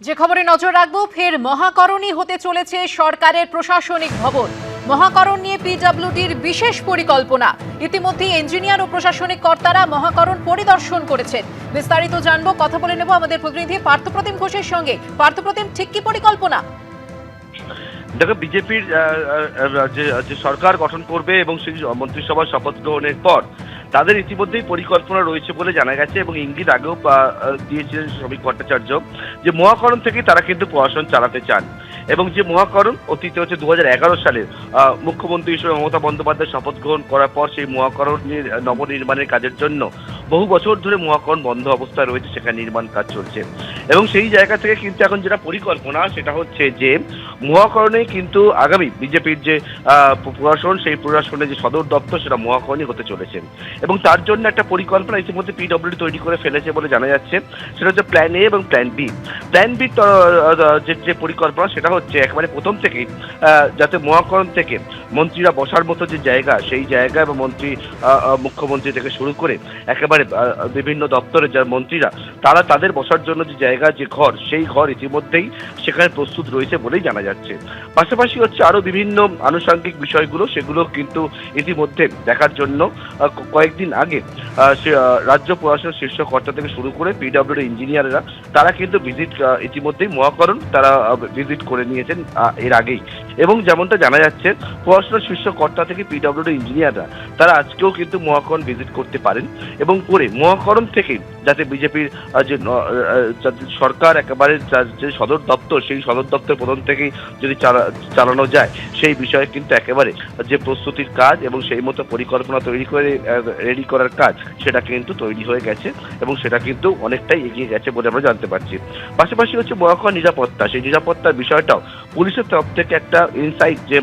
যে খবরে নজর রাখবো, ফের মহাকরণী হতে চলেছে সরকারের প্রশাসনিক ভবন। মহাকরণ নিয়ে পিডব্লিউডির বিশেষ পরিকল্পনা। ইতিমধ্যে ইঞ্জিনিয়ার ও প্রশাসনিক কর্তারা মহাকরণ পরিদর্শন করেছেন। বিস্তারিত জানবো, কথা বলে নেব আমাদের প্রতিনিধি পার্থপ্রতিম ঘোষের সঙ্গে। পার্থপ্রতিম, ঠিক কি পরিকল্পনা? দেখো, বিজেপির যে সরকার গঠন করবে এবং সেই মন্ত্রিসভার শপথ গ্রহণের পর তাদের ইতিমধ্যেই পরিকল্পনা রয়েছে বলে জানা গেছে এবং ইঙ্গিত আগেও দিয়েছিলেন শ্রমিক ভট্টাচার্য যে মহাকরণ থেকে তারা কিন্তু প্রশাসন চালাতে চান। এবং যে মহাকরণ অতীতে হচ্ছে 2011 সালে মুখ্যমন্ত্রী হিসেবে মমতা বন্দ্যোপাধ্যায় শপথ গ্রহণ করার পর সেই মহাকরণের নবনির্মাণের কাজের জন্য বহু বছর ধরে মহাকরণ বন্ধ অবস্থায় রয়েছে, সেখানে নির্মাণ কাজ চলছে। এবং সেই জায়গা থেকে কিন্তু এখন যেটা পরিকল্পনা সেটা হচ্ছে যে মহাকরণে কিন্তু আগামী বিজেপির যে প্রশাসন, সেই প্রশাসনের যে সদর দপ্তর সেটা মহাকরণই হতে চলেছে। এবং তার জন্য একটা পরিকল্পনা ইতিমধ্যে পিডব্লিউডি তৈরি করে ফেলেছে বলে জানা যাচ্ছে। সেটা হচ্ছে প্ল্যান এ এবং প্ল্যান বি। প্ল্যান বি যে পরিকল্পনা সেটা হচ্ছে একেবারে প্রথম থেকেই যাতে মহাকরণ থেকে মন্ত্রীরা বসার মতো যে জায়গা, সেই জায়গা এবং মুখ্যমন্ত্রী থেকে শুরু করে একেবারে বিভিন্ন দপ্তরের যারা মন্ত্রীরা তারা তাদের বসার জন্য যে জায়গা, যে ঘর, সেই ঘর ইতিমধ্যেই সেখানে প্রস্তুত রয়েছে বলেই জানা যাচ্ছে। পাশাপাশি হচ্ছে আরো বিভিন্ন আনুষঙ্গিক বিষয়গুলো, সেগুলো কিন্তু ইতিমধ্যে দেখার জন্য কয়েকদিন আগে রাজ্য প্রশাসনের শীর্ষ কর্তা থেকে শুরু করে পিডব্লিউডি ইঞ্জিনিয়াররা তারা কিন্তু ভিজিট ইতিমধ্যেই মহাকরণ তারা ভিজিট করে নিয়েছেন এর আগেই। এবং যেমনটা জানা যাচ্ছে প্রশাসনের শীর্ষ কর্তা থেকে পিডব্লিউডি ইঞ্জিনিয়াররা তারা আজকেও কিন্তু মহাকরণ ভিজিট করতে পারেন এবং করে মহাকরণ থেকে যাতে বিজেপির যে সরকার একেবারে যে সদর দপ্তর, সেই সদর দপ্তর প্রথম থেকেই যদি চালানো যায় সেই বিষয়ে কিন্তু একেবারে যে প্রস্তুতির কাজ এবং সেই মতো পরিকল্পনা তৈরি করে রেডি করার কাজ সেটা কিন্তু তৈরি হয়ে গেছে এবং সেটা কিন্তু অনেকটাই এগিয়ে গেছে বলে আমরা জানতে পারছি। পাশাপাশি হচ্ছে মহাকরণ নিরাপত্তা, সেই নিরাপত্তার বিষয়টাও পুলিশের তরফ থেকে একটা ইনসাইট যে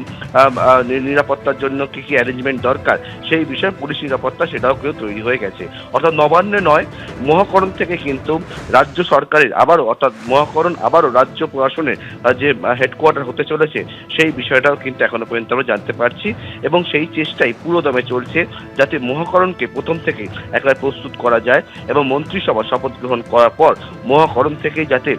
নিরাপত্তার জন্য কি কি অ্যারেঞ্জমেন্ট দরকার সেই বিষয়ে পুলিশ নিরাপত্তা সেটাও কিন্তু তৈরি হয়ে গেছে। অর্থাৎ নবান্নে নয়, মহাকরণ থেকে কিন্তু রাজ্য সরকারের আবারও, অর্থাৎ মহাকরণ আবারও রাজ্য প্রশাসনের যে হেডকোয়ার্টার হতে চলেছে সেই বিষয়টাও কিন্তু এখনো পর্যন্ত আমরা জানতে পারছি। এবং সেই চেষ্টাই পুরো দমে চলছে যাতে মহাকরণকে প্রথম থেকে একেবারে প্রস্তুত করা যায় এবং মন্ত্রিসভা শপথ গ্রহণ করার পর মহাকরণ থেকেই যাতে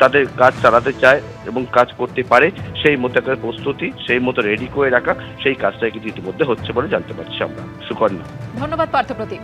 তাদের কাজ চালাতে চায় এবং কাজ করতে পারে সেই মতো একটা প্রস্তুতি, সেই মতো রেডি করে রাখা, সেই কাজটাই কিন্তু ইতিমধ্যে হচ্ছে বলে জানতে পারছি আমরা। সুকন্যা, ধন্যবাদ পার্থপ্রতিম।